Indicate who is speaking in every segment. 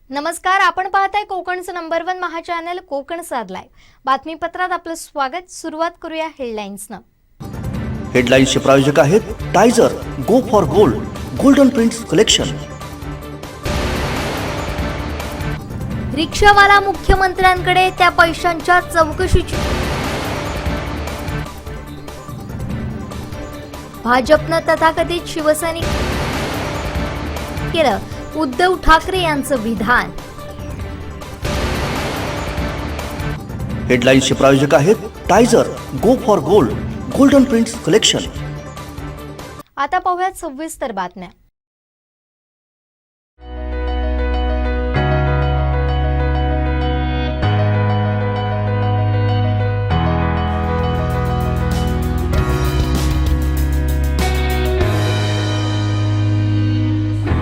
Speaker 1: नमस्कार, आपण पाहताय कोकणचं नंबर 1 महा चॅनल कोकण साधलाय बातमीपत्रात आपलं स्वागत। सुरुवात करूया हेडलाईन्सनं।
Speaker 2: हेडलाईन्सचे प्रायोजक आहेत टायझर, go for gold, golden prints collection.
Speaker 1: रिक्षावाला मुख्यमंत्र्यांकडे त्या पैशांच्या चौकशीची। भाजपनं तथाकथित शिवसैनिक केलं उद्धव ठाकरे यांचं विधान।
Speaker 2: हेडलाईन्सचे प्रायोजक आहेत टायझर, go for gold, golden prints collection.
Speaker 1: आता पाहूयात सविस्तर बातम्या।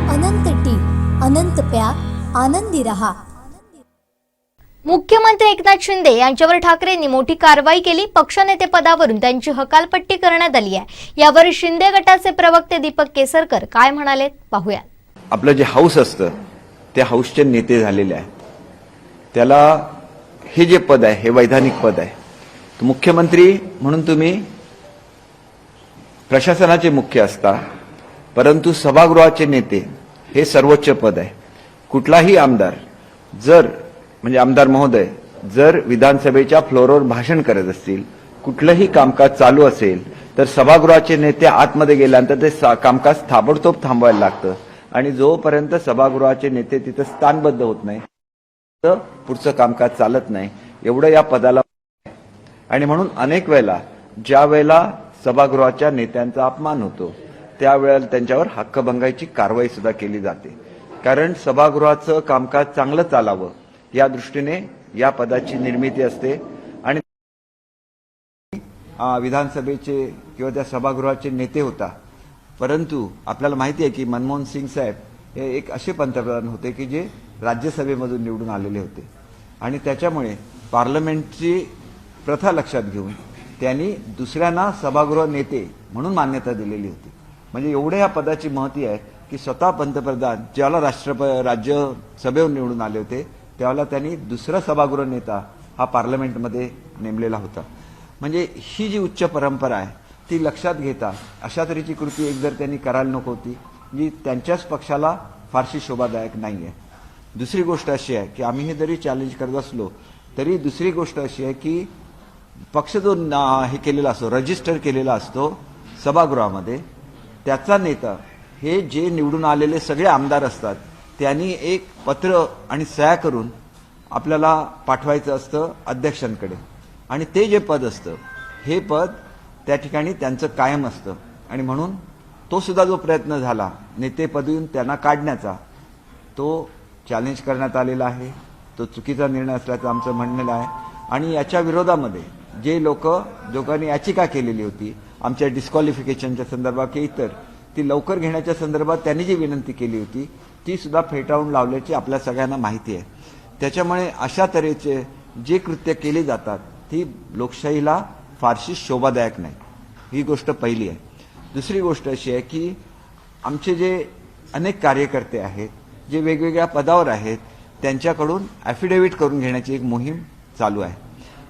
Speaker 3: अनंत टी, अनंत प्यार, आनंदी रहा।
Speaker 1: मुख्यमंत्री एकनाथ शिंदे यांच्यावर ठाकरेंनी मोठी कारवाई केली। पक्षनेते पदावरून त्यांची हकालपट्टी करण्यात आली आहे। यावर शिंदे गटाचे प्रवक्ते दीपक केसरकर काय म्हणाले पाहूया।
Speaker 4: आपलं जे हाऊस असतं त्या हाऊसचे नेते झालेले आहेत, त्याला हे जे पद आहे हे वैधानिक पद आहे। मुख्यमंत्री म्हणून तुम्ही प्रशासनाचे मुख्य असता, परंतु सभागृहाचे नेते हे सर्वोच्च पद आहे। कुठलाही आमदार म्हणजे आमदार महोदय जर विधानसभेच्या फ्लोअरवर भाषण करत असतील, कुठलंही कामकाज चालू असेल, तर सभागृहाचे नेते आतमध्ये गेल्यानंतर ते कामकाज ताबडतोब थांबवायला लागतं आणि जोपर्यंत सभागृहाचे नेते तिथं स्थानबद्ध होत नाही तर पुढचं कामकाज चालत नाही, एवढं या पदाला। आणि म्हणून अनेक वेळेला ज्या वेळेला सभागृहाच्या नेत्यांचा अपमान होतो त्यावेळेला त्यांच्यावर हक्कभंगाची कारवाई सुद्धा केली जाते, कारण सभागृहाचं कामकाज चांगलं चालावं या दृष्टीने या पदाची निर्मिती असते। आणि विधानसभेचे किंवा त्या सभागृहाचे नेते होता, परंतु आपल्याला माहिती आहे की मनमोहन सिंग साहेब हे एक असे पंतप्रधान होते की जे राज्यसभेमधून निवडून आलेले होते आणि त्याच्यामुळे पार्लमेंटची प्रथा लक्षात घेऊन त्यांनी दुसऱ्यांना सभागृह नेते म्हणून मान्यता दिलेली होती। म्हणजे एवढे या पदाची महती आहे की स्वतः पंतप्रधान ज्याला राज्यसभेवर निवडून आले होते त्यावेळेला त्यांनी दुसरा सभागृह नेता हा पार्लमेंटमध्ये नेमलेला होता। म्हणजे ही जी उच्च परंपरा आहे ती लक्षात घेता अशा तऱ्हेची कृती एक जर त्यांनी करायला नको होती जी त्यांच्याच पक्षाला फारशी शोभादायक नाही आहे। दुसरी गोष्ट अशी आहे की आम्ही हे जरी चॅलेंज करत असलो तरी दुसरी गोष्ट अशी आहे की पक्ष जो हे केलेला असतो, रजिस्टर केलेला असतो सभागृहामध्ये, त्याचा नेता हे जे निवडून आलेले सगळे आमदार असतात त्यांनी एक पत्र आणि सह्या करून आपल्याला पाठवायचं असतं अध्यक्षांकडे, आणि ते जे पद असतं हे पद त्या ठिकाणी त्यांचं कायम असतं। आणि म्हणून तो सुद्धा जो प्रयत्न झाला नेतेपदून त्यांना काढण्याचा तो चॅलेंज करण्यात आलेला आहे, तो चुकीचा निर्णय असल्याचं आमचं म्हणणं आहे। आणि याच्या विरोधामध्ये जे लोकांनी याचिका केलेली होती आमच्या डिस्क्वालिफिकेशनच्या संदर्भात की इतर, ती लवकर घेण्याच्या संदर्भात त्यांनी जी विनंती केली होती ती सुद्धा फेटाळून लावल्याची आपल्या सगळ्यांना माहिती आहे। त्याच्यामुळे अशा तऱ्हेचे जे कृत्य केली जातात ती लोकशाहीला फारशी शोभादायक नाही, ही गोष्ट पहिली आहे। दुसरी गोष्ट अशी आहे की आमचे जे अनेक कार्यकर्ते आहेत जे वेगवेगळ्या पदावर आहेत त्यांच्याकडून ॲफिडेव्हिट करून घेण्याची एक मोहीम चालू आहे।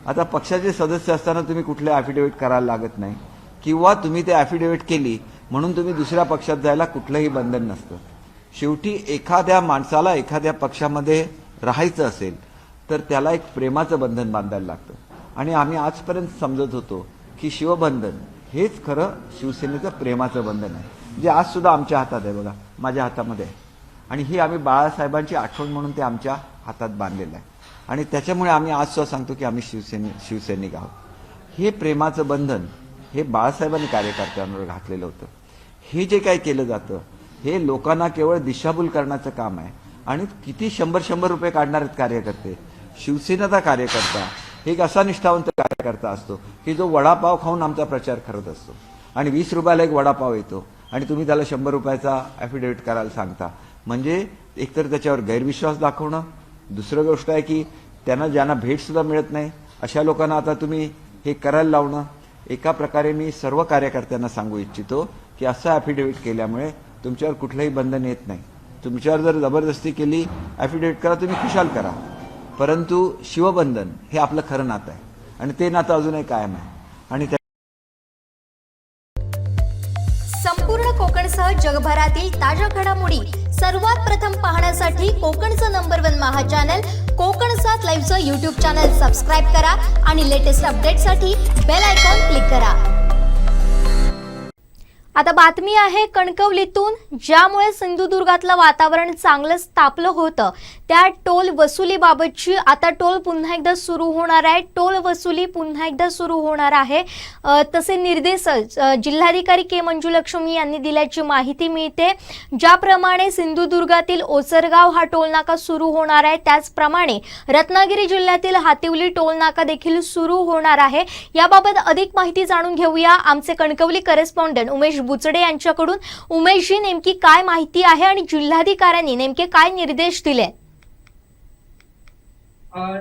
Speaker 4: आता पक्षाचे सदस्य असताना तुम्ही कुठले ॲफिडेव्हिट करायला लागत नाही, किंवा तुम्ही ते ॲफिडेव्हिट केली म्हणून तुम्ही दुसऱ्या पक्षात जायला कुठलंही बंधन नसतं। शेवटी एखाद्या माणसाला एखाद्या पक्षामध्ये राहायचं असेल तर त्याला एक प्रेमाचं बंधन बांधायला लागतं। आणि आम्ही आजपर्यंत समजत होतो की शिवबंधन हेच खरं शिवसेनेचं प्रेमाचं बंधन आहे, जे आज सुद्धा आमच्या हातात आहे, बघा माझ्या हातामध्ये आहे, आणि ही आम्ही बाळासाहेबांची आठवण म्हणून ते आमच्या हातात बांधलेलं आहे। आणि त्याच्यामुळे आम्ही आज सुद्धा सांगतो की आम्ही शिवसैनिक आहोत। हे प्रेमाचं बंधन हे बाळासाहेबांनी कार्यकर्त्यांवर घातलेलं होतं। हे जे काही केलं जातं हे लोकांना केवळ दिशाभूल करण्याचं काम आहे। आणि किती 100 रुपये काढणार आहेत कार्यकर्ते, शिवसेनेचा कार्यकर्ता हे एक असा निष्ठावंत कार्यकर्ता असतो की जो वडापाव खाऊन आमचा प्रचार करत असतो, आणि 20 रुपयाला एक वडापाव येतो आणि तुम्ही त्याला 100 रुपयाचा ॲफिडेव्हिट करायला सांगता, म्हणजे एकतर त्याच्यावर गैरविश्वास दाखवणं। दुसरं गोष्ट आहे की ज्यांना भेट सुद्धा मिळत नाही अशा लोकांना आता तुम्ही हे करायला लावणं। एका प्रकारे मी सर्व कार्यकर्त्यांना सांगू इच्छितो की असं ॲफिडेव्हिट केल्यामुळे तुमच्यावर कुठलंही बंधन येत नाही, तुमच्यावर जर जबरदस्ती केली, ॲफिडेविट करा, तुम्ही खुशाल करा, परंतु शिवबंधन हे आपलं खरं नातं आहे आणि ते नातं अजूनही कायम आहे. आणि
Speaker 1: संपूर्ण कोकणसह जगभरातील ताज्या घडामोडी सर्वात प्रथम पाहण्यासाठी कोकणचं नंबर 1 महा चॅनल कोकण 7 लाईव्हचं यूट्यूब चॅनल सबस्क्राईब करा आणि लेटेस्ट अपडेटसाठी बेल आयकॉन क्लिक करा. आता बातमी आहे कणकवलीतून, ज्यामुळे सिंधुदुर्गातलं वातावरण चांगलंच तापलं होतं. त्या टोल वसुलीबाबतची आता टोल पुन्हा एकदा सुरू होणार आहे. टोल वसुली पुन्हा एकदा सुरू होणार आहे, तसे निर्देश जिल्हाधिकारी के मंजुलक्ष्मी यांनी दिल्याची माहिती मिळते. ज्याप्रमाणे सिंधुदुर्गातील ओसरगाव हा टोल नाका सुरू होणार आहे, त्याचप्रमाणे रत्नागिरी जिल्ह्यातील हातिवली टोल नाका देखील सुरू होणार आहे. याबाबत अधिक माहिती जाणून घेऊया आमचे कणकवली करेस्पॉन्डंट उमेश बुचडे यांच्याकडून. उमेशजी, नेमकी काय माहिती आहे आणि जिल्हाधिकाऱ्यांनी नेमके काय निर्देश दिले?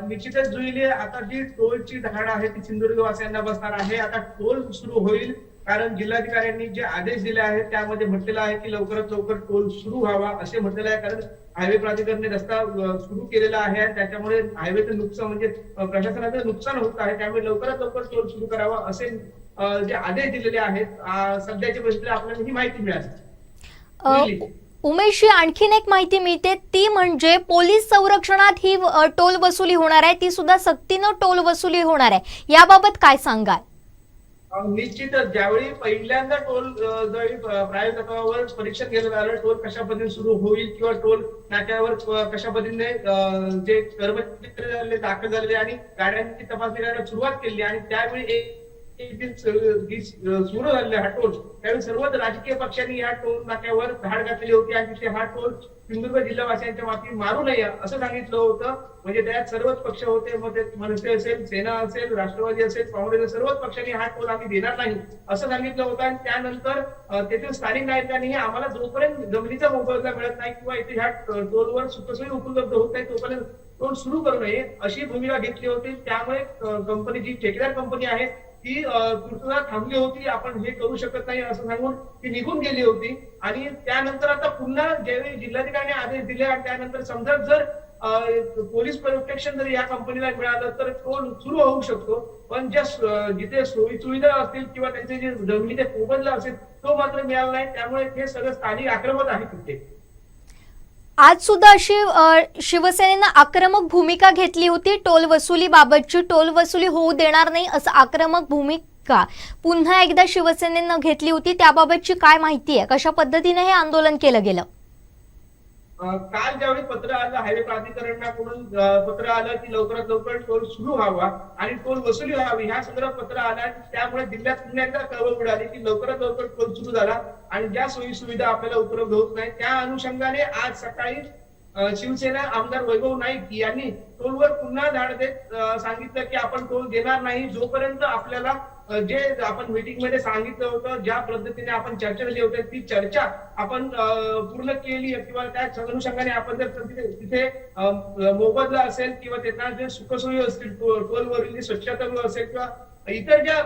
Speaker 5: निश्चितच जुईले आता जी टोलची धाड आहे ती सिंधुदुर्गवासियांना बसणार आहे. आता टोल सुरू होईल, कारण जिल्हाधिकाऱ्यांनी जे आदेश दिले आहेत त्यामध्ये म्हटलेलं आहे की लवकरात लवकर टोल सुरू व्हावा असे म्हटलेलं आहे. कारण हायवे प्राधिकरणाने रस्ता सुरू केलेला आहे, त्याच्यामुळे हायवेचं नुकसान म्हणजे प्रशासनाचं नुकसान होत आहे. त्यामुळे लवकरात लवकर टोल सुरू करावा असे जे आदेश दिलेले आहेत सध्याच्या परिस्थितीत आपल्याला ही माहिती मिळाली.
Speaker 1: उमेशजी, आणखीन एक माहिती मिळते ती म्हणजे पोलीस संरक्षणात ही टोल वसुली होणार आहे, ती सुद्धा सक्तीनं टोल वसुली होणार आहे. याबाबत काय सांगाल?
Speaker 5: निश्चितच ज्यावेळी पहिल्यांदा टोल प्रायव्हेट तत्वावर परीक्षण केलं झालं, टोल कशा पद्धतीने सुरू होईल किंवा टोल नाक्यावर कशा पद्धतीने जे कर्मचारी दाखल झालेले आणि गाड्यांची तपासणी करायला सुरुवात केली आणि त्यावेळी सुरू झालेला हा टोल, त्यावेळी सर्वच राजकीय पक्षांनी या टोल नाक्यावर धाड घातलेली होती आणि तिथे हा टोल सिंधुदुर्ग जिल्हावासियांच्या माती मारू नये असं सांगितलं होतं. म्हणजे त्यात सर्वच पक्ष होते, मग ते मनसे असेल, सेना असेल, राष्ट्रवादी असेल, काँग्रेस, सर्वच पक्षांनी हा टोल आम्ही देणार नाही असं सांगितलं होतं. आणि त्यानंतर तेथील स्थानिक नागरिकांनी आम्हाला जोपर्यंत जमिनीचा मोबदला मिळत नाही किंवा इथे ह्या टोलवर सुखसोयी उपलब्ध होत नाही तोपर्यंत टोल सुरू करू नये अशी भूमिका घेतली होती. त्यामुळे कंपनी जी ठेकेदार कंपनी आहे ती तुर्तास थांबली होती, आपण हे करू शकत नाही असं सांगून ती निघून गेली होती. आणि त्यानंतर आता पुन्हा ज्यावेळी जिल्हाधिकाऱ्यांनी आदेश दिले आणि त्यानंतर समजा जर पोलीस प्रोटेक्शन जर या कंपनीला मिळालं तर टोल सुरू होऊ शकतो, पण ज्या जिथे सोयी सुविधा असतील किंवा त्यांचे जे जमिनीचे मोबदला असेल तो मात्र मिळाला नाही. त्यामुळे हे सगळं स्थानिक आक्रमक आहे तिथे.
Speaker 1: आज सुद्धा अशी शिवसेनेनं आक्रमक भूमिका घेतली होती टोल वसुली बाबतची. टोल वसुली होऊ देणार नाही असं आक्रमक भूमिका पुन्हा एकदा शिवसेनेनं घेतली होती. त्याबाबतची काय माहिती आहे? कशा पद्धतीने हे आंदोलन केलं गेलं?
Speaker 5: काल ज्यावेळी पत्र आलं हायवे प्राधिकरणाकडून पत्र आलं की लवकरात लवकर टोल सुरू व्हावा आणि टोल वसुली व्हावी ह्या संदर्भात पत्र आलं. त्यामुळे जिल्ह्यात पुन्हा एकदा कळवळ मिळाली की लवकरात लवकर टोल सुरू झाला आणि ज्या सोयी सुविधा आपल्याला उपलब्ध होत नाही त्या अनुषंगाने आज सकाळी शिवसेना आमदार वैभव नाईक यांनी टोलवर पुन्हा धाड देत सांगितलं की आपण टोल देणार नाही जोपर्यंत आपल्याला जे आपण मीटिंग मध्ये सांगितलं होतं, ज्या पद्धतीने आपण चर्चा केली होती ती चर्चा आपण पूर्ण केली किंवा त्या अनुषंगाने आपण जर तिथे मोबदला असेल किंवा त्यांना जे सुखसोयी असतील, टोलवरील स्वच्छता असेल किंवा इतर ज्या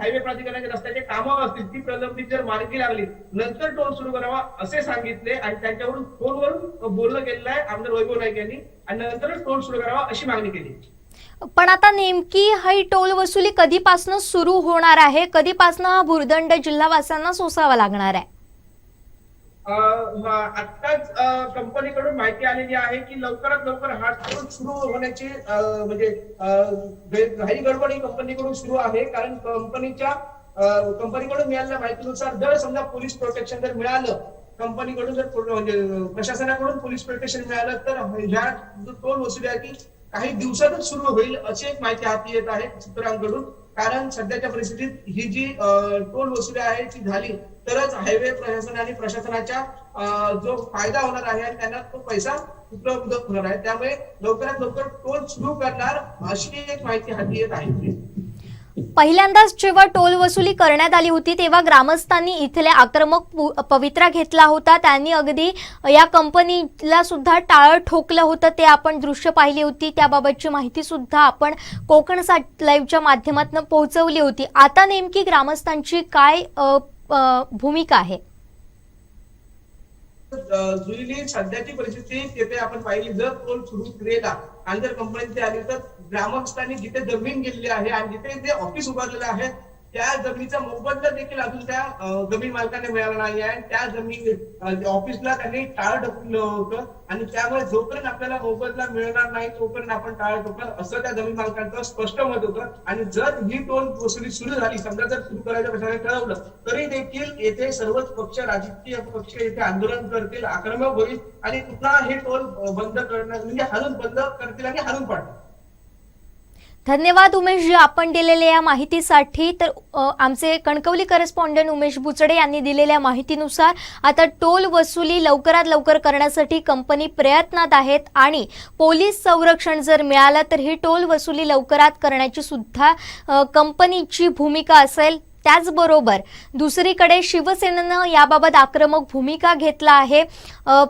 Speaker 5: हायवे प्राधिकरणाच्या रस्त्याचे कामं असतील ती प्रलंबित जर मार्गी लागली नंतर टोल सुरू करावा असे सांगितले आणि त्यांच्यावरून फोनवरून बोलणं केलेलं आहे आमदार वैभव नाईक यांनी आणि नंतरच टोल सुरू करावा अशी मागणी केली.
Speaker 1: पण आता नेमकी ही टोल वसुली कधीपासून सुरू होणार आहे? कधीपासून हा भुर्दंड जिल्हावासियांना सोसावा लागणार आहे?
Speaker 5: आत्ताच कंपनीकडून माहिती आलेली आहे की लवकरात लवकर हा टोल सुरू होण्याची म्हणजे घाई गडबड ही कंपनीकडून सुरू आहे. कारण कंपनीकडून मिळालेल्या माहितीनुसार जर समजा पोलीस प्रोटेक्शन जर मिळालं कंपनीकडून, जर म्हणजे प्रशासनाकडून पोलीस प्रोटेक्शन मिळालं तर ह्या टोल वसुली आहे ती काही दिवसातच सुरू होईल अशी एक माहिती हाती येत आहे सूत्रांकडून. कारण सध्याच्या परिस्थितीत ही जी टोल वसुली आहे ती झाली तरच हायवे प्रशासन आणि प्रशासनाच्या जो फायदा होणार आहे आणि त्यांना तो पैसा उपलब्ध होणार आहे. त्यामुळे लवकरात लवकर टोल सुरू करणार अशी एक माहिती हाती येत आहे.
Speaker 1: पहिल्यांदाच जेव्हा टोल वसुली करण्यात आली होती तेव्हा ग्रामस्थांनी इथल्या आक्रमक पवित्रा घेतला होता. त्यांनी अगदी या कंपनीला सुद्धा टाळं ठोकलं होतं, ते आपण दृश्य पाहिली होती. त्याबाबतची माहिती सुद्धा आपण कोकण 7 लाईव्हच्या माध्यमातून पोहोचवली होती. आता नेमकी ग्रामस्थांची काय भूमिका आहे?
Speaker 5: जुईली सध्याची परिस्थिती तिथे आपण पाहिली, जर टोल सुरू केला आणि जर कंपनी आली तर ग्रामस्थांनी जिथे जमीन गेलेली आहे आणि जिथे जे ऑफिस उभारलेलं आहे त्या जमिनीचा मोबदला देखील अजून त्या जमीन मालकाने मिळाला नाही आहे. त्या जमीन ऑफिसला त्यांनी टाळं ढकललं होतं आणि त्यामुळे जोपर्यंत आपल्याला मोबदला मिळणार नाही तोपर्यंत आपण टाळं ढकल असं त्या जमीन मालकांचं स्पष्ट मत होतं. आणि जर ही टोल वसुली सुरू झाली, समजा जर सुरू करायचं कशाने ठरवलं तरी देखील येथे सर्वच पक्ष, राजकीय पक्ष येथे आंदोलन करतील, आक्रमक होईल आणि पुन्हा हे टोल बंद करणार म्हणजे हाणून बंद करतील आणि हाणून पाडतील.
Speaker 1: धन्यवाद उमेश जी, आपण दिलेल्या या माहितीसाठी. तर आमचे कणकवली करेस्पॉन्डंट उमेश बुचडे यांनी दिलेल्या माहितीनुसार आता टोल वसुली लवकरात लवकर करण्यासाठी कंपनी प्रयत्नात आहेत आणि पोलीस संरक्षण जर मिळालं तर ही टोल वसुली लवकरात करण्याची सुद्धा कंपनीची भूमिका असेल. त्याचबरोबर दुसरीकडे शिवसेनेनं याबाबत आक्रमक भूमिका घेतला आहे.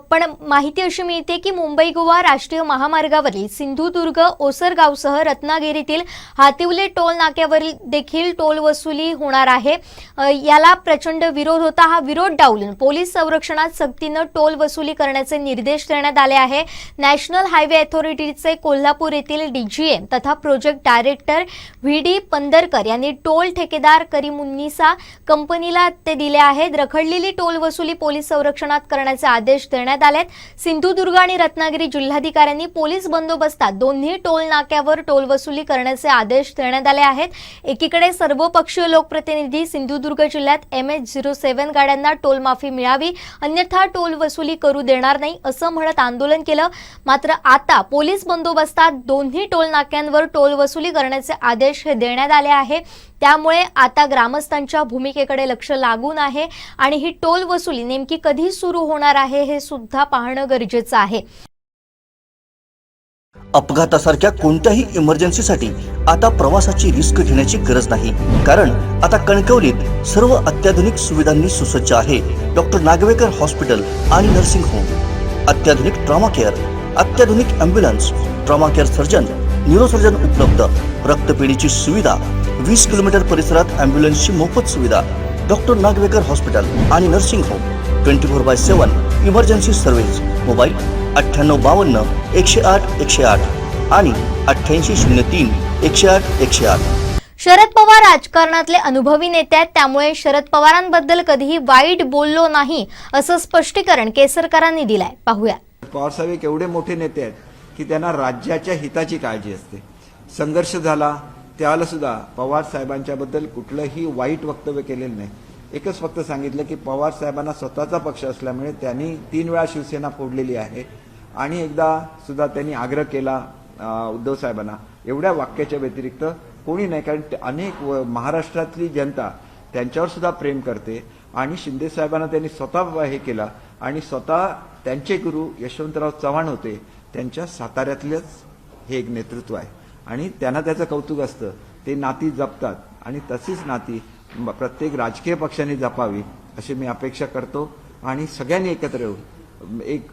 Speaker 1: पण माहिती अशी मिळते की मुंबई गोवा राष्ट्रीय महामार्गावरील सिंधुदुर्ग ओसरगावसह रत्नागिरीतील हातिवले टोल नाक्यावरील देखील टोल वसुली होणार आहे. याला प्रचंड विरोध होता. हा विरोध डावलून पोलीस संरक्षणात सक्तीनं टोल वसुली करण्याचे निर्देश देण्यात आले आहे. नॅशनल हायवे अथॉरिटीचे कोल्हापूर येथील डीजीएम तथा प्रोजेक्ट डायरेक्टर व्ही.डी. पंदरकर यांनी टोल ठेकेदार करीमुन्निसा कंपनीला ते दिले आहेत. रखडलेली टोल वसुली पोलीस संरक्षणात करण्याचे आदेश देण्यात आलेत. सिंधुदुर्ग आणि रत्नागिरी जिल्हाधिकाऱ्यांनी पोलीस बंदोबस्तात दोन्ही टोल नाक्यावर टोल वसुली करण्याचे आदेश देण्यात आले आहेत. एकीकडे सर्वपक्षीय लोकप्रतिनिधी सिंधुदुर्ग जिल्ह्यात MH07 गाड्यांना टोल माफी मिळावी अन्यथा टोल वसुली करू देणार नाही असं म्हणत आंदोलन केलं. मात्र आता पोलीस बंदोबस्तात दोन्ही टोल नाक्यांवर टोल वसुली करण्याचे आदेश हे देण्यात आले आहे. त्यामुळे आता ग्रामस्थांच्या भूमिकेकडे लक्ष लागून आहे आणि ही टोल वसुली नेमकी कधी सुरू होणार आहे हे सुद्धा पाहणं गरजेचं आहे.
Speaker 2: अपघातासारख्या कोणत्याही इमर्जन्सीसाठी आता प्रवासाची रिस्क घेण्याची गरज नाही, कारण आता कणकवलीत सर्व अत्याधुनिक सुविधांनी सुसज्ज आहे डॉक्टर नागवेकर हॉस्पिटल आणि नर्सिंग होम. अत्याधुनिक ट्रॉमा केअर, अत्याधुनिक ambulance, trauma care surgeon, neurosurgeon उपलब्ध, रक्तपेढीची सुविधा, 20 किलोमीटर परिसरात ॲम्ब्युलन्सची मोफत सुविधा. डॉक्टर नागवेकर हॉस्पिटल आणि nursing home 24/7 emergency service. Mobile 9852 108 108 आणि 8803 108 108.
Speaker 1: शरद पवार राजकारणातले अनुभवी नेते आहेत, त्यामुळे शरद पवारांबद्दल कधीही वाईट बोललो नाही असं स्पष्टीकरण केसरकरांनी दिलंय. पाहूया.
Speaker 4: पवार साहेब एक एवढे मोठे नेते आहेत की त्यांना राज्याच्या हिताची काळजी असते. संघर्ष झाला त्यावेळेला सुद्धा पवार साहेबांच्या बद्दल कुठलंही वाईट वक्तव्य केलेलं नाही. एकच फक्त सांगितलं की पवार साहेबांना स्वतःचा पक्ष असल्यामुळे त्यांनी 3 वेळा शिवसेना फोडलेली आहे आणि एकदा सुद्धा त्यांनी आग्रह केला उद्धव साहेबांना. एवढ्या वाक्याच्या व्यतिरिक्त कोणी नाही, कारण अनेक महाराष्ट्रातली जनता त्यांच्यावर सुद्धा प्रेम करते आणि शिंदे साहेबांना त्यांनी स्वतः हे केलं आणि स्वतः त्यांचे गुरु यशवंतराव चव्हाण होते, त्यांच्या साताऱ्यातलेच हे एक नेतृत्व आहे आणि त्यांना त्याचं कौतुक असतं. ते नाती जपतात आणि तशीच नाती प्रत्येक राजकीय पक्षाने जपावी अशी मी अपेक्षा करतो आणि सगळ्यांनी एकत्र येऊन एक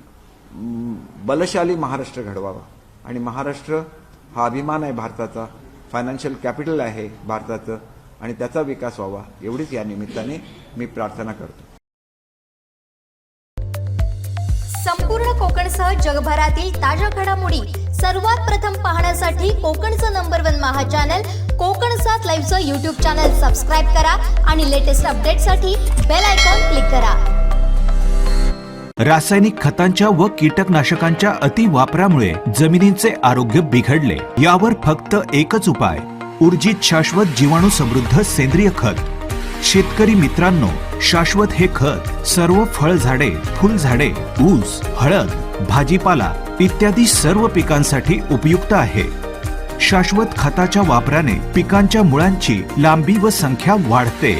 Speaker 4: बलशाली महाराष्ट्र घडवावा. आणि महाराष्ट्र हा अभिमान आहे भारताचा, फायनान्शियल कॅपिटल आहे भारताचं आणि त्याचा विकास व्हावा एवढीच या निमित्ताने मी प्रार्थना करतो.
Speaker 1: संपूर्ण कोकणसह जगभरातील ताज्या घडामोडी सर्वात प्रथम पाहण्यासाठी कोकणचं नंबर 1 महा चॅनल कोकण 7 लाईव्हचं YouTube चॅनल सबस्क्राईब करा आणि लेटेस्ट अपडेटसाठी बेल आयकॉन क्लिक करा.
Speaker 6: रासायनिक खतांच्या व कीटकनाशकांच्या अतिवापरामुळे जमिनींचे आरोग्य बिघडले. यावर फक्त एकच उपाय, ऊर्जित शाश्वत जीवाणू समृद्ध सेंद्रिय खत. शेतकरी मित्रांनो, शाश्वत हे खत सर्व फळझाडे, फुलझाडे, ऊस, हळद, भाजीपाला इत्यादी सर्व पिकांसाठी उपयुक्त आहे. शाश्वत खताच्या वापराने पिकांच्या मुळांची लांबी व संख्या वाढते.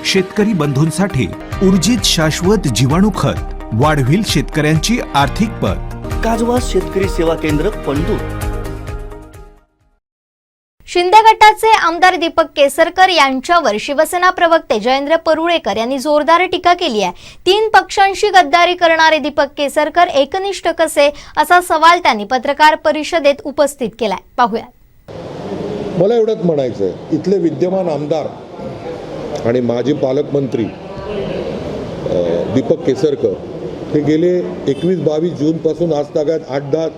Speaker 6: शेतकरी बंधूंसाठी ऊर्जित शाश्वत जीवाणू खत वाढविल शेतकऱ्यांची आर्थिक पत.
Speaker 2: काजवा शेतकरी सेवा केंद्र पंढूर.
Speaker 1: शिंदे गटाचे आमदार दीपक केसरकर यांच्यावर शिवसेना प्रवक्ते जयेंद्र परुळेकर यांनी जोरदार टीका केली आहे. 3 पक्षांशी गद्दारी करणारे दीपक केसरकर एकनिष्ठ कसे असा सवाल त्यांनी पत्रकार परिषदेत उपस्थित केलाय. पाहूया.
Speaker 7: मला एवढंच म्हणायचं आहे, इथले विद्यमान आमदार आणि माजी पालकमंत्री दीपक केसरकर ते गेले 21-22 जूनपासून आज तागायत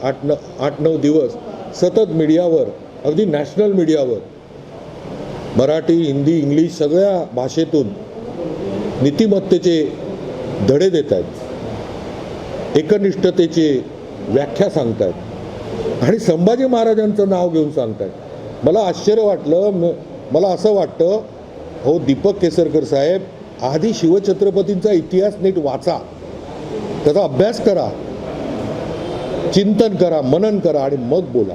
Speaker 7: 8-9 दिवस सतत मीडियावर, अगदी नॅशनल मीडियावर, मराठी, हिंदी, इंग्लिश सगळ्या भाषेतून नीतिमत्तेचे धडे देत आहेत, एकनिष्ठतेची व्याख्या सांगतायत आणि संभाजी महाराजांचं नाव घेऊन सांगतायत. मला आश्चर्य वाटलं. मला असं वाटतं, हो दीपक केसरकर साहेब, आधी शिवछत्रपतींचा इतिहास नीट वाचा, त्याचा अभ्यास करा, चिंतन करा, मनन करा आणि मग बोला.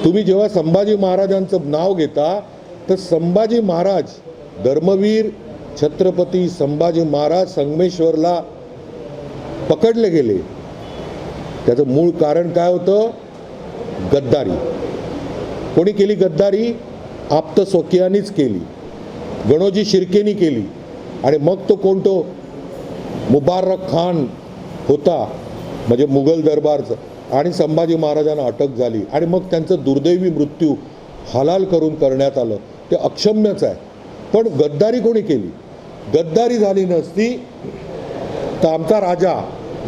Speaker 7: तुम्ही जेव्हा संभाजी महाराजांचं नाव घेता तर संभाजी महाराज, धर्मवीर छत्रपती संभाजी महाराज संगमेश्वरला पकडले गेले. त्याचं मूळ कारण काय होतं? गद्दारी. कोणी केली गद्दारी? आप्त स्वकीयांनीच केली, गणोजी शिर्केनी केली. आणि मग तो कोणतो मुबारक खान होता, म्हणजे मुघल दरबारचं, आणि संभाजी महाराजांना अटक झाली आणि मग त्यांचं दुर्दैवी मृत्यू हलाल करून करण्यात आलं. ते अक्षम्यच आहे. पण गद्दारी कोणी केली? गद्दारी झाली नसती तर आमचा राजा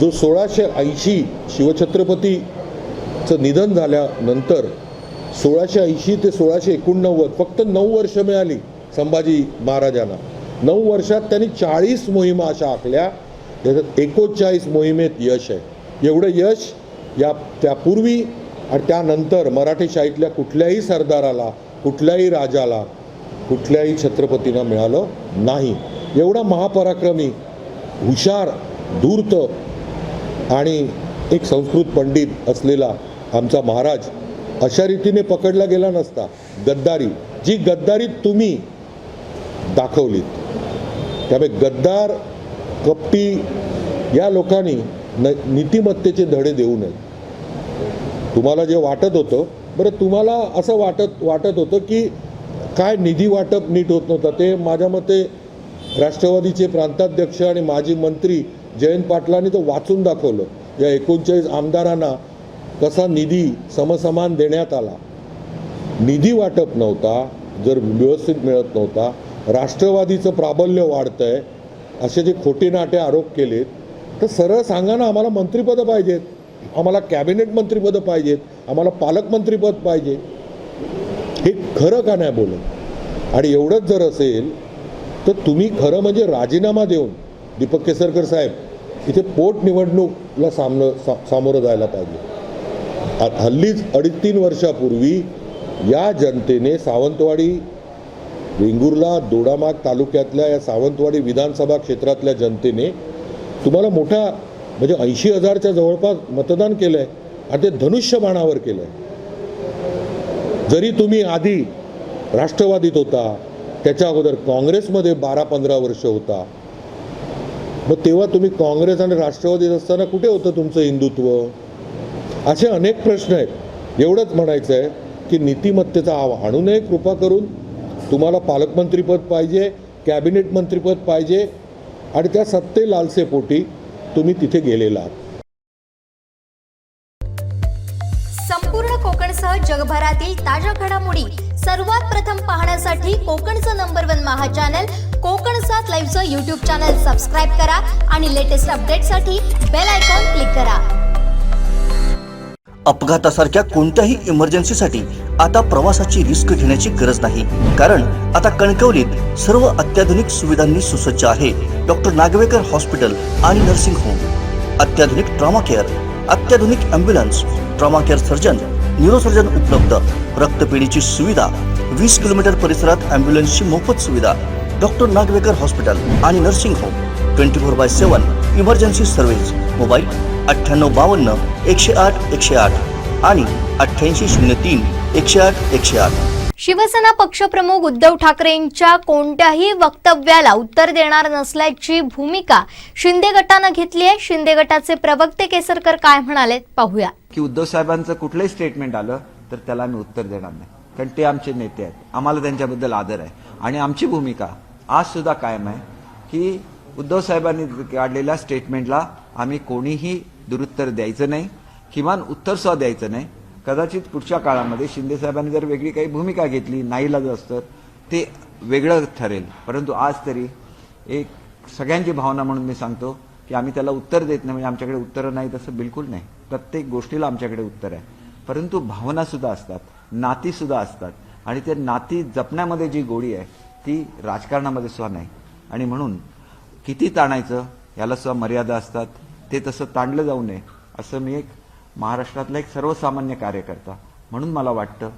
Speaker 7: जो 1680 शिवछत्रपतीचं निधन झाल्यानंतर 1680 ते 1689 फक्त 9 वर्ष मिळाली संभाजी महाराजांना. 9 वर्षात त्यांनी 40 मोहिमा अशा आखल्या, त्याच्यात 39 मोहिमेत यश आहे. एवढं यश या त्यापूर्वी आणि त्यानंतर मराठी शाहीतल्या कुठल्याही सरदाराला, कुठल्याही राजाला, कुठल्याही छत्रपतींना मिळालं नाही. एवढा महापराक्रमी, हुशार, धूर्त आणि एक संस्कृत पंडित असलेला आमचा महाराज अशा रीतीने पकडला गेला नसता. गद्दारी, जी गद्दारी तुम्ही दाखवलीत, त्यामुळे गद्दार, कपटी या लोकांनी नीतिमत्तेचे धडे देऊ नयेत. तुम्हाला जे वाटत होतं, बरं तुम्हाला असं वाटत होतं की काय निधी वाटप नीट होत नव्हतं, ते माझ्या मते राष्ट्रवादीचे प्रांताध्यक्ष आणि माजी मंत्री जयंत पाटलांनी तो वाचून दाखवलं. या 39 आमदारांना कसा निधी समसमान देण्यात आला. निधी वाटप नव्हता, जर व्यवस्थित मिळत नव्हता, राष्ट्रवादीचं प्राबल्य वाढतंय असे जे खोटे नाटे आरोप केलेत, तर सरळ सांगा ना, आम्हाला मंत्रिपदं पाहिजेत, आम्हाला कॅबिनेट मंत्रिपदं पाहिजेत, आम्हाला पालकमंत्रीपद पाहिजे. हे खरं का नाही बोलत? आणि एवढंच जर असेल तर तुम्ही खरं म्हणजे राजीनामा देऊन दीपक केसरकर साहेब इथे पोटनिवडणूकला सामोरं जायला पाहिजे. हल्लीच 2.5-3 वर्षापूर्वी या जनतेने सावंतवाडी, वेंगुर्ला, दोडामार्ग तालुक्यातल्या या सावंतवाडी विधानसभा क्षेत्रातल्या जनतेने तुम्हाला मोठा म्हणजे 80,000च्या जवळपास मतदान केलं आहे आणि ते धनुष्यबाणावर केलं आहे. जरी तुम्ही आधी राष्ट्रवादीत होता, त्याच्या अगोदर काँग्रेसमध्ये 12-15 वर्ष होता, मग तेव्हा तुम्ही काँग्रेस आणि राष्ट्रवादीत असताना कुठे होतं तुमचं हिंदुत्व? असे अनेक प्रश्न आहेत. एवढंच म्हणायचं आहे की नीतिमत्तेचा आणू नये कृपा करून. तुम्हाला पालकमंत्रीपद पाहिजे, कॅबिनेट मंत्रीपद पाहिजे आणि त्या सत्ते लालसेपोटी तुम्ही तिथे गेलेला आहात.
Speaker 1: संपूर्ण कोकणसह जगभरातील ताज्या घडामोडी सर्वात प्रथम पाहण्यासाठी कोकणचं नंबर 1 महा चॅनल कोकण 7 लाईव्हचं यूट्यूब चॅनल सबस्क्राईब करा आणि लेटेस्ट अपडेटसाठी बेल आयकॉन क्लिक करा.
Speaker 2: अपघातासारख्या कोणत्याही इमर्जन्सीसाठी आता प्रवासाची रिस्क घेण्याची गरज नाही, कारण आता कणकवलीत सर्व अत्याधुनिक सुविधांनी सुसज्ज आहे डॉक्टर नागवेकर हॉस्पिटल आणि नर्सिंग होम. अत्याधुनिक ट्रॉमा केअर, अत्याधुनिक ambulance, trauma care surgeon, neurosurgeon उपलब्ध, रक्तपेढीची सुविधा, 20 किलोमीटर परिसरात ॲम्ब्युलन्सची मोफत सुविधा. डॉक्टर नागवेकर हॉस्पिटल आणि nursing home 24/7 emergency service. Mobile 9852 108 108 आणि 8803 108 108.
Speaker 1: शिवसेना पक्षप्रमुख उद्धव ठाकरेंच्या कोणत्याही वक्तव्याला उत्तर देणार नसल्याची भूमिका शिंदे गटानं घेतली आहे. शिंदे गटाचे प्रवक्ते केसरकर काय म्हणाले पाहूया.
Speaker 4: की उद्धव साहेबांचं कुठलंही स्टेटमेंट आलं तर त्याला आम्ही उत्तर देणार नाही, कारण ते आमचे नेते आहेत, आम्हाला त्यांच्याबद्दल आदर आहे. आणि आमची भूमिका आज सुद्धा कायम आहे की उद्धव साहेबांनी काढलेल्या स्टेटमेंटला आम्ही कोणीही दुरुत्तर द्यायचं नाही, किमान उत्तर सुद्धा द्यायचं नाही. कदाचित पुढच्या काळामध्ये शिंदे साहेबांनी जर वेगळी काही भूमिका घेतली, नाईलाज असतं, ते वेगळं ठरेल. परंतु आज तरी एक सगळ्यांची भावना म्हणून मी सांगतो की आम्ही त्याला उत्तर देत नाही, म्हणजे आमच्याकडे उत्तरं नाही, तसं बिलकुल नाही. प्रत्येक गोष्टीला आमच्याकडे उत्तर आहे. परंतु भावना सुद्धा असतात, नाती सुद्धा असतात, आणि ते नाती जपण्यामध्ये जी गोडी आहे ती राजकारणामध्ये सुद्धा नाही. आणि म्हणून किती ताणायचं याला सुद्धा मर्यादा असतात. ते तसं ताणलं जाऊ नये असं मी एक महाराष्ट्रातला एक सर्वसामान्य कार्यकर्ता म्हणून मला वाटतं.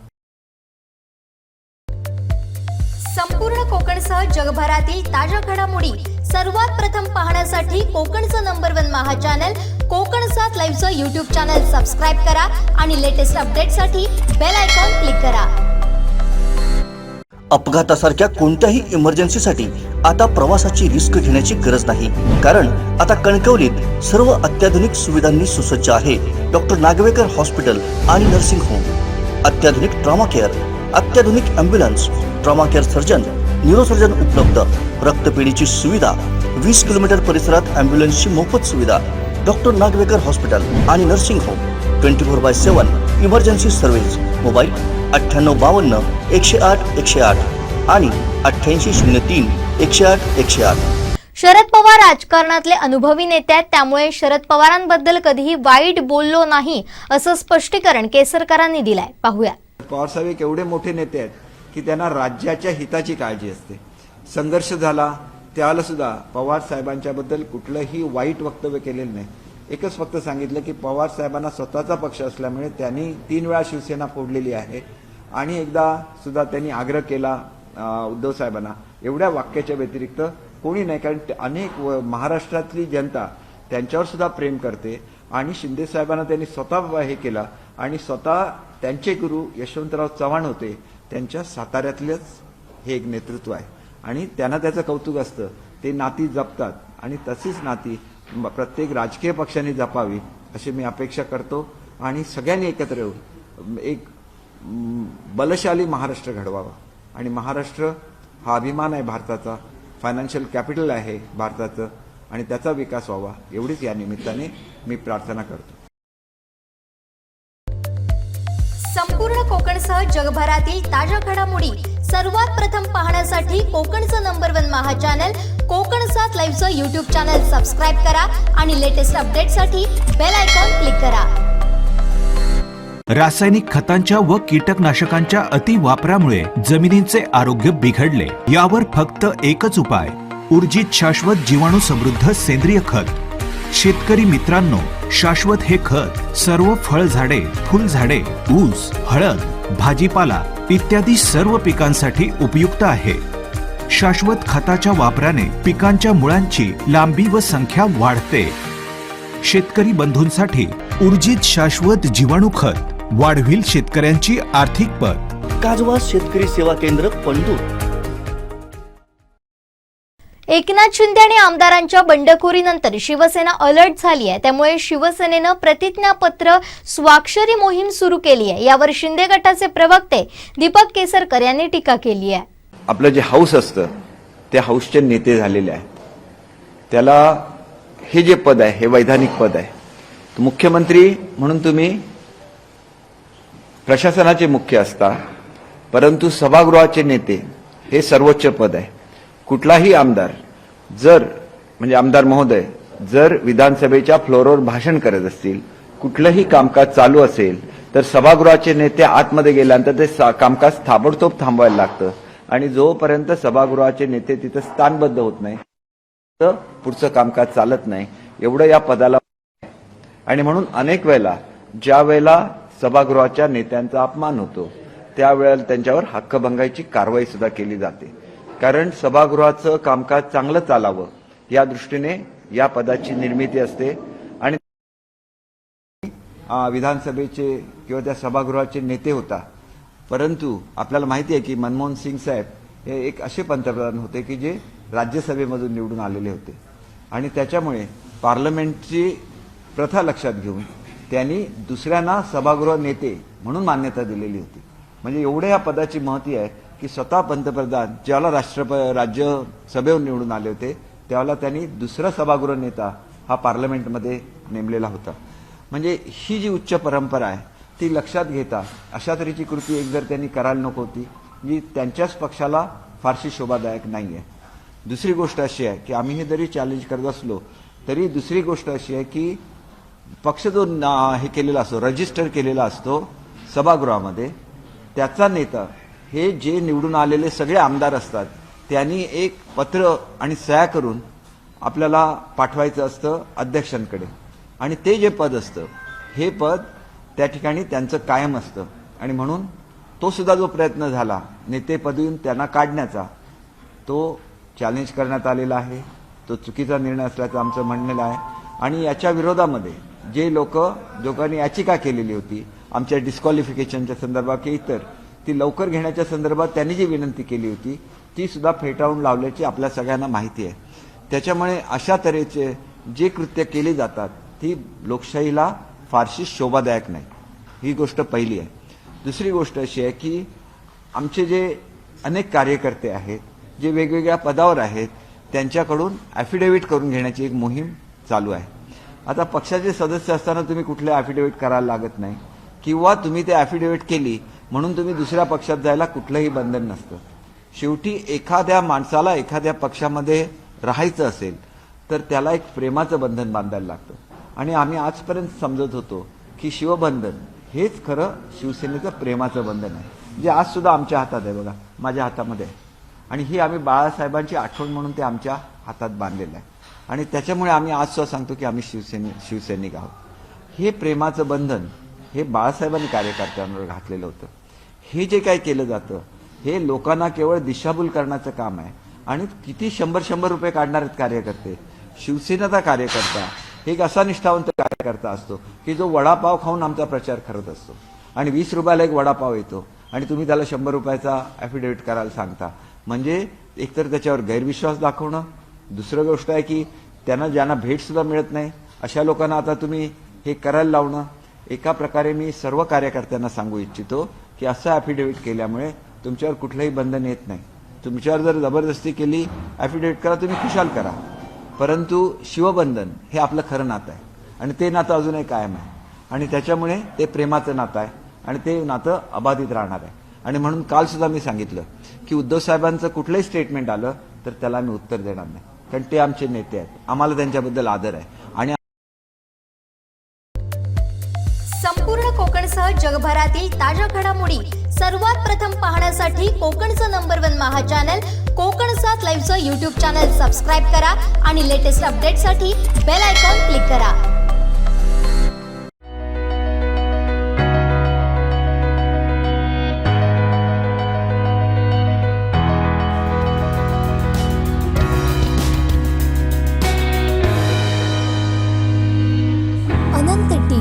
Speaker 1: संपूर्ण कोकणसह जगभरातील ताज्या घडामोडी सर्वात प्रथम पाहण्यासाठी कोकणचं नंबर 1 महा चॅनल कोकण 7 लाईव्हचं यूट्यूब चॅनल सबस्क्राईब करा आणि लेटेस्ट अपडेटसाठी बेल आयकॉन क्लिक करा.
Speaker 2: अपघातासारख्या कोणत्याही इमर्जन्सीसाठी आता प्रवासाची रिस्क घेण्याची गरज नाही, कारण आता कणकवलीत सर्व अत्याधुनिक सुविधांनी सुसज्ज आहे डॉक्टर नागवेकर हॉस्पिटल आणि नर्सिंग होम. अत्याधुनिक ट्रॉमा केअर, अत्याधुनिक ambulance, trauma care surgeon, neurosurgeon उपलब्ध, रक्तपेढीची सुविधा, 20 किलोमीटर परिसरात ॲम्ब्युलन्सची मोफत सुविधा. डॉक्टर नागवेकर हॉस्पिटल आणि nursing home 24/7 emergency service. Mobile 9852 108 108 आणि 8803 108 108.
Speaker 1: शरद पवार राजकारणातले अनुभवी नेते आहेत, त्यामुळे शरद पवारांबद्दल कधीही वाईट बोललो नाही असं स्पष्टीकरण केसरकरांनी दिलंय. पाहूया.
Speaker 4: पवारसाहेब एक एवढे मोठे नेते आहेत की त्यांना राज्याच्या हिताची काळजी असते. संघर्ष झाला त्यावेळेला सुद्धा पवार साहेबांच्या बद्दल कुठलंही वाईट वक्तव्य केलेलं नाही. एकच फक्त सांगितलं की पवार साहेबांना स्वतःचा पक्ष असल्यामुळे त्यांनी 3 वेळा शिवसेना फोडलेली आहे, आणि एकदा सुद्धा त्यांनी आग्रह केला उद्धव साहेबांना. एवढ्या वाक्याच्या व्यतिरिक्त कोणी नाही, कारण अनेक महाराष्ट्रातली जनता त्यांच्यावर सुद्धा प्रेम करते. आणि शिंदे साहेबांना त्यांनी स्वतः हे केलं, आणि स्वतः त्यांचे गुरु यशवंतराव चव्हाण होते, त्यांच्या साताऱ्यातलेच हे एक नेतृत्व आहे, आणि त्यांना त्याचं कौतुक असतं. ते नाती जपतात, आणि तशीच नाती प्रत्येक राजकीय पक्षाने जपावी अशी मी अपेक्षा करतो. आणि सगळ्यांनी एकत्र येऊन एक बलशाली महाराष्ट्र घडवावा. आणि महाराष्ट्र हा अभिमान आहे भारताचा, फायनान्शियल कॅपिटल आहे भारताचं, आणि त्याचा विकास व्हावा एवढीच या निमित्ताने मी प्रार्थना करतो.
Speaker 1: संपूर्ण कोकणसह जगभरातील ताज्या घडामोडी सर्वात प्रथम पाहण्यासाठी कोकणचं नंबर 1 महा चॅनल कोकण 7 लाईव्हचं यूट्यूब चॅनल सबस्क्राईब करा आणि लेटेस्ट अपडेटसाठी बेल आयकॉन क्लिक करा.
Speaker 6: रासायनिक खतांच्या व कीटकनाशकांच्या अतिवापरामुळे जमिनींचे आरोग्य बिघडले. यावर फक्त एकच उपाय, ऊर्जित शाश्वत जीवाणू समृद्ध सेंद्रिय खत. शेतकरी मित्रांनो, शाश्वत हे खत सर्व फळझाडे, फुलझाडे, ऊस, हळद, भाजीपाला इत्यादी सर्व पिकांसाठी उपयुक्त आहे. शाश्वत खताच्या वापराने पिकांच्या मुळांची लांबी व संख्या वाढते. शेतकरी बंधूंसाठी ऊर्जित शाश्वत जीवाणू खत वाढविल शेतकऱ्यांची आर्थिक पत.
Speaker 2: काजवा शेतकरी सेवा केंद्र पंडूर.
Speaker 1: एकनाथ शिंदे आणि आमदारांच्या बंडखोरीनंतर शिवसेना अलर्ट झाली आहे, त्यामुळे शिवसेनेनं प्रतिज्ञापत्र स्वाक्षरी मोहीम सुरू केली आहे. यावर शिंदे गटाचे प्रवक्ते दीपक केसरकर यांनी टीका केली आहे.
Speaker 4: आपलं जे हाऊस असतं त्या हाऊसचे नेते झालेले आहेत, त्याला हे जे पद आहे हे वैधानिक पद आहे. मुख्यमंत्री म्हणून तुम्ही प्रशासनाचे मुख्य असता, परंतु सभागृहाचे नेते हे सर्वोच्च पद आहे. कुठलाही आमदार जर म्हणजे आमदार महोदय जर विधानसभेच्या फ्लोअरवर भाषण करत असतील, कुठलंही कामकाज चालू असेल, तर सभागृहाचे नेते आतमध्ये गेल्यानंतर ते कामकाज ताबडतोब थांबवायला लागतं. आणि जोपर्यंत सभागृहाचे नेते तिथं स्थानबद्ध होत नाही तर पुढचं कामकाज चालत नाही. एवढं या पदाला. आणि म्हणून अनेक वेळेला ज्या वेळेला सभागृहाच्या नेत्यांचा अपमान होतो त्यावेळेला त्यांच्यावर हक्कभंगाची कारवाई सुद्धा केली जाते. कारण सभागृहाचं कामकाज चांगलं चालावं या दृष्टीने या पदाची निर्मिती असते. आणि विधानसभेचे किंवा त्या सभागृहाचे नेते होता, परंतु आपल्याला माहिती आहे की मनमोहन सिंग साहेब हे एक असे पंतप्रधान होते की जे राज्यसभेमधून निवडून आलेले होते, आणि त्याच्यामुळे पार्लमेंटची प्रथा लक्षात घेऊन त्यांनी दुसऱ्यांना सभागृह नेते म्हणून मान्यता दिलेली होती. म्हणजे एवढ्या या पदाची महती आहे की स्वतः पंतप्रधान ज्यावेळेला राज्यसभेवर निवडून आले होते त्यावेळेला त्यांनी दुसरा सभागृह नेता हा पार्लमेंटमध्ये नेमलेला होता. म्हणजे ही जी उच्च परंपरा आहे ती लक्षात घेता अशा तऱ्हेची कृती एक जर त्यांनी करायला नको होती, जी त्यांच्याच पक्षाला फारशी शोभादायक नाही आहे. दुसरी गोष्ट अशी आहे की आम्ही हे जरी चॅलेंज करत असलो तरी दुसरी गोष्ट अशी आहे की पक्ष जो हे केलेला असतो, रजिस्टर केलेला असतो सभागृहामध्ये, त्याचा नेता हे जे निवडून आलेले सगळे आमदार असतात त्यांनी एक पत्र आणि सह्या करून आपल्याला पाठवायचं असतं अध्यक्षांकडे, आणि ते जे पद असतं हे पद त्या ठिकाणी त्यांचं कायम असतं. आणि म्हणून तो सुद्धा जो प्रयत्न झाला नेतेपदून त्यांना काढण्याचा, तो चॅलेंज करण्यात आलेला आहे. तो चुकीचा निर्णय असल्याचं आमचं म्हणणं आहे. आणि याच्या विरोधामध्ये जे लोकांनी याचिका केलेली होती आमच्या डिस्क्वालिफिकेशनच्या संदर्भात की इतर, ती लवकर घेण्याच्या संदर्भात त्यांनी जी विनंती केली होती ती सुद्धा फेटाळून लावल्याची आपल्या सगळ्यांना माहिती आहे. त्याच्यामुळे अशा तऱ्हेचे जे कृत्य केली जातात ती लोकशाहीला फारशी शोभादायक नाही. ही गोष्ट पहिली आहे. दुसरी गोष्ट अशी आहे की आमचे जे अनेक कार्यकर्ते आहेत जे वेगवेगळ्या पदावर आहेत त्यांच्याकडून ॲफिडेव्हिट करून घेण्याची एक मोहीम चालू आहे. आता पक्षाचे सदस्य असताना तुम्ही कुठले ॲफिडेव्हिट करायला लागत नाही, किंवा तुम्ही ते ॲफिडेव्हिट केली म्हणून तुम्ही दुसऱ्या पक्षात जायला कुठलंही बंधन नसतं. शेवटी एखाद्या माणसाला एखाद्या पक्षामध्ये राहायचं असेल तर त्याला एक प्रेमाचं बंधन बांधायला लागतं. आणि आम्ही आजपर्यंत समजत होतो की शिवबंधन हेच खरं शिवसेनेचं प्रेमाचं बंधन आहे, जे आज सुद्धा आमच्या हातात आहे. बघा, माझ्या हातामध्ये आहे. आणि ही आम्ही बाळासाहेबांची आठवण म्हणून ते आमच्या हातात बांधलेलं आहे. आणि त्याच्यामुळे आम्ही आज सुद्धा सांगतो की आम्ही शिवसैनिक आहोत. हे प्रेमाचं बंधन हे बाळासाहेबांनी कार्यकर्त्यांवर घातलेलं होतं. हे जे काही केलं जातं हे लोकांना केवळ दिशाभूल करण्याचं काम आहे. आणि किती 100 रुपये काढणार आहेत कार्यकर्ते. शिवसेनेचा कार्यकर्ता एक असा निष्ठावंत कार्यकर्ता असतो की जो वडापाव खाऊन आमचा प्रचार करत असतो, आणि 20 रुपयाला एक वडापाव येतो आणि तुम्ही त्याला 100 रुपयाचा ॲफिडेव्हिट करायला सांगता. म्हणजे एकतर त्याच्यावर गैरविश्वास दाखवणं, दुसरं गोष्ट आहे की ज्यांना भेट सुद्धा मिळत नाही अशा लोकांना आता तुम्ही हे करायला लावणं. एका प्रकारे मी सर्व कार्यकर्त्यांना सांगू इच्छितो की असं ॲफिडेव्हिट केल्यामुळे तुमच्यावर कुठलंही बंधन येत नाही. तुमच्यावर जर जबरदस्ती केली ॲफिडेव्हिट करा, तुम्ही खुशाल करा, परंतु शिवबंधन हे आपलं खरं नातं आहे आणि ते नातं अजूनही कायम आहे. आणि त्याच्यामुळे ते प्रेमाचं नातं आहे आणि ते नातं अबाधित राहणार आहे. आणि म्हणून काल सुद्धा मी सांगितलं की उद्धव साहेबांचं कुठलंही स्टेटमेंट आलं तर त्याला आम्ही उत्तर देणार नाही, कारण ते आमचे नेते आहेत, आम्हाला त्यांच्याबद्दल आदर आहे. आणि
Speaker 1: संपूर्ण कोकणसह जगभरातील ताज्या घडामोडी सर्वात प्रथम पाहण्यासाठी कोकणचं नंबर 1 महा चॅनल कोकण 7 लाईव्हचं यूट्यूब चॅनल सबस्क्राईब करा आणि लेटेस्ट अपडेटसाठी बेल आयकॉन क्लिक करा.
Speaker 3: अनंत टी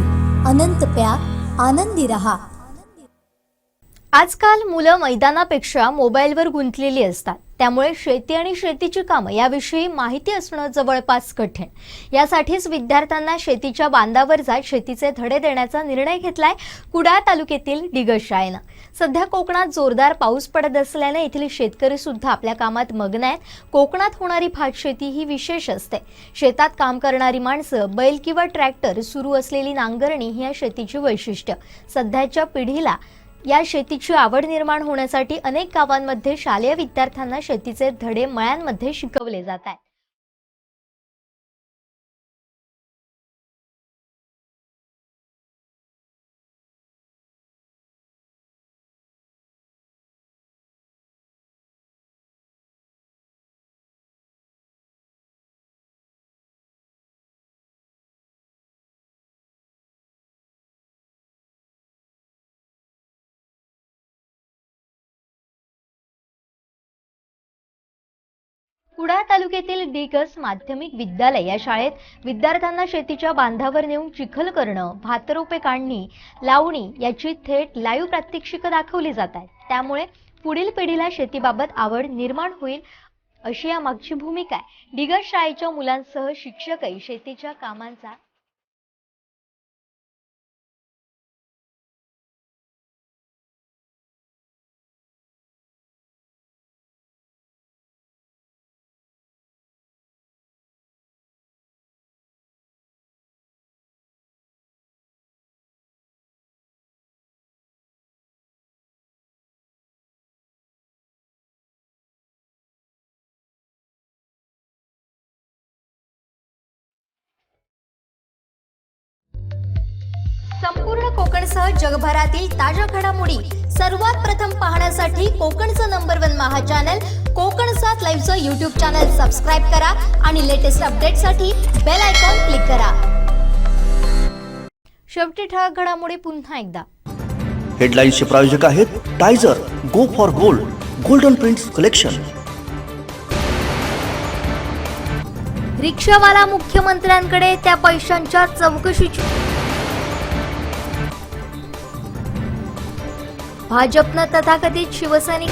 Speaker 3: अनंत प्यार आनंदी रहा.
Speaker 1: आजकाल मुलं मैदानापेक्षा मोबाईलवर गुंतलेली असतात. त्यामुळे शेती आणि शेतीची कामं याविषयी माहिती असणं जवळपास कठीण. यासाठीच विद्यार्थ्यांना शेतीच्या बांधावर जात शेतीचे धडे देण्याचा निर्णय घेतलाय कुडाळ तालुक्यातील डिगस शाळेनं. सध्या कोकणात जोरदार पाऊस पडत असल्याने येथील शेतकरी सुद्धा आपल्या कामात मग्न आहेत. कोकणात होणारी भातशेती ही विशेष असते. शेतात काम करणारी माणसं, बैल किंवा ट्रॅक्टर, सुरू असलेली नांगरणी ही या शेतीची वैशिष्ट्य. सध्याच्या पिढीला या शेतीची आवड निर्माण होण्यासाठी अनेक गावांमध्ये शालेय विद्यार्थ्यांना शेतीचे धडे मळ्यांमध्ये शिकवले जात आहेत. कुडाळ तालुक्यातील डिगस माध्यमिक विद्यालय या शाळेत विद्यार्थ्यांना शेतीच्या बांधावर नेऊन चिखल करणं, भातरोपे काढणी, लावणी याची थेट लाईव्ह प्रात्यक्षिक दाखवली जात आहेत. त्यामुळे पुढील पिढीला शेतीबाबत आवड निर्माण होईल अशी या मागची भूमिका आहे. डिगस शाळेच्या मुलांसह शिक्षकही शेतीच्या कामांचा कोकणसह जगभरातील ताज्या घडामोडी सर्वात प्रथम पाहण्यासाठी कोकणचं नंबर 1 महा चॅनल कोकण 7 लाईव्हचं यूट्यूब चॅनल सबस्क्राईब करा आणि लेटेस्ट अपडेटसाठी बेल आयकॉन क्लिक करा. शेवटी ठळक घडामोडी पुन्हा एकदा.
Speaker 2: हेडलाईन्सचे प्रायोजक आहेत टायझर, go for gold, golden prints collection.
Speaker 1: रिक्षावाला मुख्यमंत्र्यांकडे त्या पैशांच्या चौकशीची. भाजपनं तथाकथित शिवसैनिक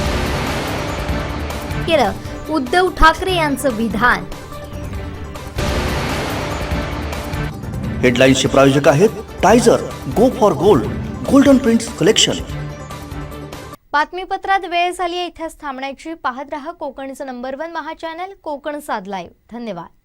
Speaker 1: केलं उद्धव ठाकरे यांचं विधान.
Speaker 2: हेडलाईन्सचे प्रायोजक आहेत टायझर, go for gold, golden prints collection.
Speaker 1: बातमीपत्रात वेळ झाली इथेच थांबण्याची. पाहत रहा कोकणचं नंबर 1 महा चॅनल कोकण 7 लाईव्ह. धन्यवाद.